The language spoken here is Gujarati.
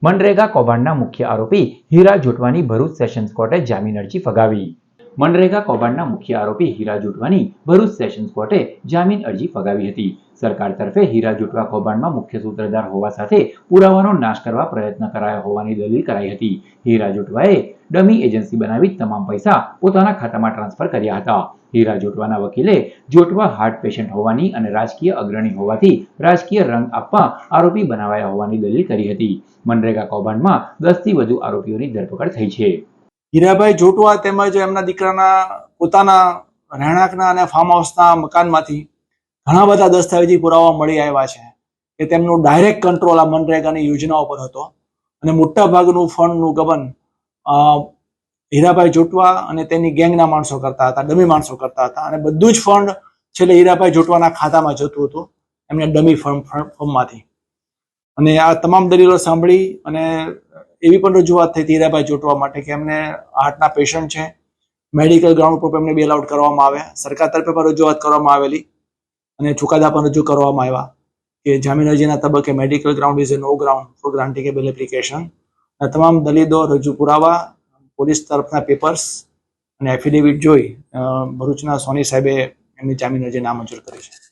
મનરેગા કૌભાંડના મુખ્ય આરોપી હીરા જોટવાની ભરૂચ સેશન્સ કોર્ટે જામીન અરજી ફગાવી. મનરેગા કૌભાંડના મુખ્ય આરોપી હીરા જોટવાની ભરૂચ સેશન્સ કોર્ટે જામીન અરજી ફગાવી હતી. સરકાર તરફે હીરા જોટવા કૌભાંડમાં મુખ્ય સૂત્રધાર હોવા સાથે પુરાવાનો નાશ કરવા પ્રયત્ન કરાયો હોવાની દલીલ કરાઈ હતી. હીરા જોટવાએ ડમી એજન્સી બનાવી તમામ પૈસા પોતાના ખાતામાં ટ્રાન્સફર કર્યા હતા. હીરા જોટવાના વકીલે જોટવા હાર્ટ પેશન્ટ હોવાની અને રાજકીય અગ્રણી હોવાથી રાજકીય રંગ આપવા આરોપી બનાવાયા હોવાની દલીલ કરી હતી. મનરેગા કૌભાંડમાં 10થી વધુ આરોપીઓની ધરપકડ થઈ છે. હીરાભાઈ જોટવા તેમજ એમના દીકરાના પોતાના રહેણાંકના અને ફાર્મ હાઉસના મકાનમાંથી ઘણા બધા દસ્તાવેજી પુરાવા મળી આવ્યા છે કે તેમનું ડાયરેક્ટ કંટ્રોલ આ મનરેગાની યોજનાઓ પર હતો અને મોટા ભાગનું ફંડનું ગબન હીરાભાઈ જોટવા અને તેની ગેંગના માણસો કરતા હતા, ડમી માણસો કરતા હતા અને બધું જ ફંડ છેલ્લે હીરાભાઈ જોટવાના ખાતામાં જતું હતું એમને ડમી ફર્મમાંથી. અને આ તમામ દલીલો સાંભળી અને એવી પણ રજૂઆત થઈ હતી હીરાભાઈ જોટવા માટે કે એમને હાર્ટના પેશન્ટ છે, મેડિકલ ગ્રાઉન્ડ પર એમને બેલ આઉટ કરવામાં આવે. સરકાર તરફે પણ રજૂઆત કરવામાં આવેલી અને ચુકાદા પણ રજૂ કરવામાં આવ્યા કે જામીન અરજીના તબક્કે medical ground is no ground for granting a bail application. તમામ દલીલો રજૂ પુરાવા પોલીસ તરફના પેપર્સ અને એફિડેવિટ જોઈ ભરૂચના સોની સાહેબે એમની જામીન અરજી નામંજૂર કરી છે.